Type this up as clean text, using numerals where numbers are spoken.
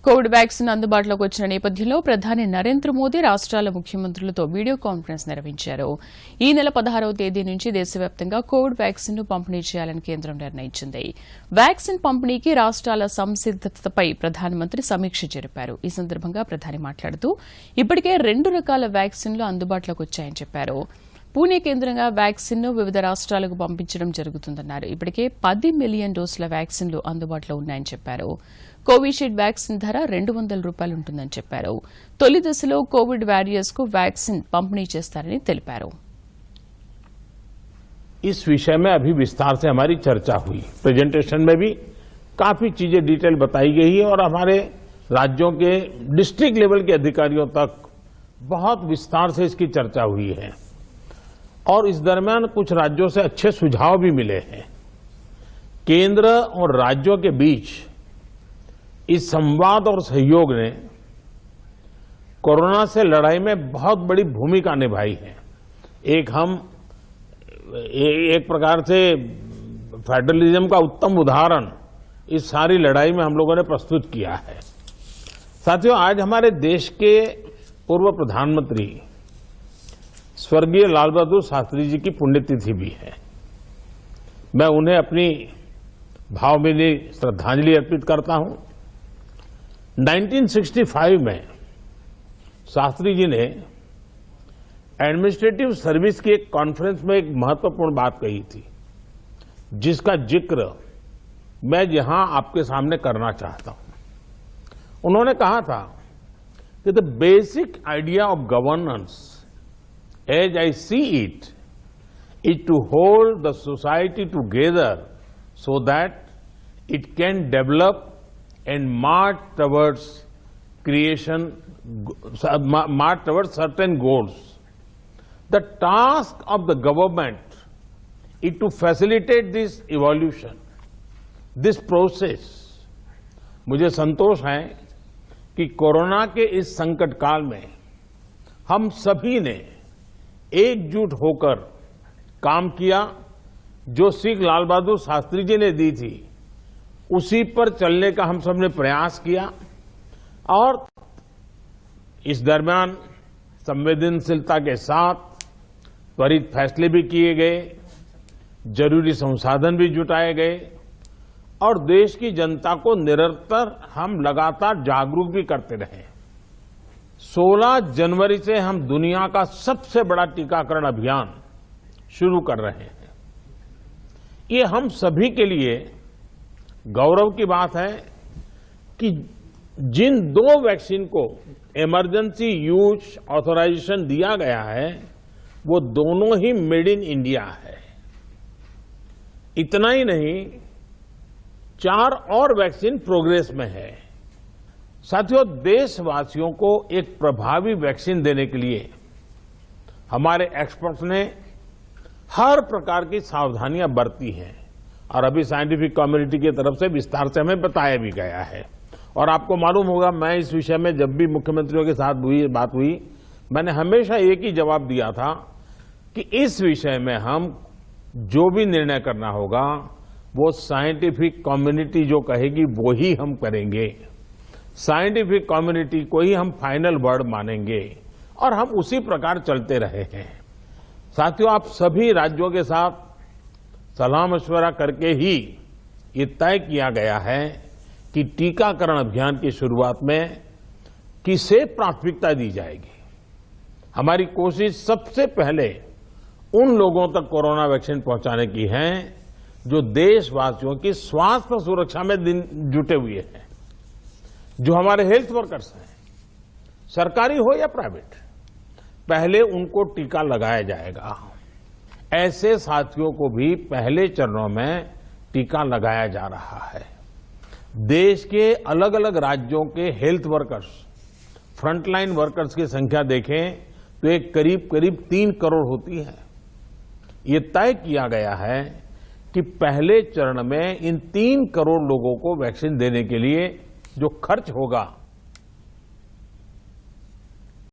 Covid vaccine అందుబాటులోకి వచ్చిన నేపథ్యంలో ప్రధాని నరేంద్ర మోదీ రాష్ట్రాల ముఖ్యమంత్రులతో వీడియో కాన్ఫరెన్స్ నిర్వహించారు. ఈ నెల 16వ తేదీ నుంచి దేశవ్యాప్తంగా కోవిడ్ వ్యాక్సిన్ను పంపిణీ చేయాలని కేంద్రం నిర్ణయించింది. వ్యాక్సిన్ పంపిణీకి రాష్ట్రాల సంసిద్దతపై ప్రధానమంత్రి సమీక్ష జరిపారు. ఈ సందర్భంగా ప్రధాని మాట్లాడుతూ ఇప్పటికే 2 రకాల వ్యాక్సిన్లు అందుబాటులోకి వచ్చాయని చెప్పారు. పూణే కేంద్రంగా వ్యాక్సిన్ను వివిధ రాష్ట్రాలకు పంపించడం జరుగుతుందన్నారు. ఇప్పటికే 10 మిలియన్ డోసుల వ్యాక్సిన్లు అందుబాటులో ఉన్నాయని చెప్పారు. కోవిషీల్డ్ వ్యాక్సిన్ ధర ₹200 ఉంటుందని చెప్పారు. తొలి దశలో కోవిడ్ వారియర్స్ కు వ్యాక్సిన్ పంపిణీ చేస్తారని తెలిపారు. इस विषय में अभी विस्तार से हमारी चर्चा हुई। प्रेजेंटेशन में भी काफी चीजें डिटेल बताई गई है और हमारे राज्यों के डिस्ट्रिक्ट लेवल के अधिकारियों तक बहुत विस्तार से इसकी चर्चा हुई है और इस दरमियान कुछ राज्यों से अच्छे सुझाव भी मिले हैं। केंद्र और राज्यों के बीच इस संवाद और सहयोग ने कोरोना से लड़ाई में बहुत बड़ी भूमिका निभाई है। एक प्रकार से फेडरलिज्म का उत्तम उदाहरण इस सारी लड़ाई में हम लोगों ने प्रस्तुत किया है। साथियों, आज हमारे देश के पूर्व प्रधानमंत्री स्वर्गीय लाल बहादुर शास्त्री जी की पुण्यतिथि भी है। मैं उन्हें अपनी भावभीनी श्रद्धांजलि अर्पित करता हूं। 1965 में शास्त्री जी ने एडमिनिस्ट्रेटिव सर्विस की एक कॉन्फ्रेंस में एक महत्वपूर्ण बात कही थी, जिसका जिक्र मैं यहां आपके सामने करना चाहता हूं। उन्होंने कहा था कि the basic idea of governance as I see it is to hold the society together so that it can develop and march towards certain goals. The task of the government is to facilitate this evolution, this process. मुझे संतोष है कि corona के इस संकट काल में हम सभी ने एकजुट होकर काम किया। जो सीख लाल बहादुर शास्त्री जी ने दी थी उसी पर चलने का हम सब ने प्रयास किया और इस दरमियान संवेदनशीलता के साथ त्वरित फैसले भी किए गए, जरूरी संसाधन भी जुटाए गए और देश की जनता को निरंतर हम लगातार जागरूक भी करते रहे। 16 जनवरी से हम दुनिया का सबसे बड़ा टीकाकरण अभियान शुरू कर रहे हैं। ये हम सभी के लिए गौरव की बात है कि जिन 2 वैक्सीन को इमरजेंसी यूज ऑथराइजेशन दिया गया है वो दोनों ही मेड इन इंडिया है। इतना ही नहीं, 4 और वैक्सीन प्रोग्रेस में है। साथियों, देशवासियों को एक प्रभावी वैक्सीन देने के लिए हमारे एक्सपर्ट्स ने हर प्रकार की सावधानियां बरती हैं और अभी साइंटिफिक कम्युनिटी की तरफ से विस्तार से हमें बताया भी गया है। और आपको मालूम होगा, मैं इस विषय में जब भी मुख्यमंत्रियों के साथ बात हुई, मैंने हमेशा एक ही जवाब दिया था कि इस विषय में हम जो भी निर्णय करना होगा वो साइंटिफिक कम्युनिटी जो कहेगी वो ही हम करेंगे। साइंटिफिक कम्युनिटी को ही हम फाइनल वर्ड मानेंगे और हम उसी प्रकार चलते रहे हैं। साथियों, आप सभी राज्यों के साथ सलाह मशवरा करके ही ये तय किया गया है कि टीकाकरण अभियान की शुरुआत में किसे प्राथमिकता दी जाएगी। हमारी कोशिश सबसे पहले उन लोगों तक कोरोना वैक्सीन पहुंचाने की है जो देशवासियों की स्वास्थ्य सुरक्षा में जुटे हुए हैं, जो हमारे हेल्थ वर्कर्स हैं, सरकारी हो या प्राइवेट, पहले उनको टीका लगाया जाएगा। ऐसे साथियों को भी पहले चरणों में टीका लगाया जा रहा है। देश के अलग अलग राज्यों के हेल्थ वर्कर्स, फ्रंटलाइन वर्कर्स की संख्या देखें तो एक करीब 3 करोड़ होती है। ये तय किया गया है कि पहले चरण में इन 3 करोड़ लोगों को वैक्सीन देने के लिए जो खर्च होगा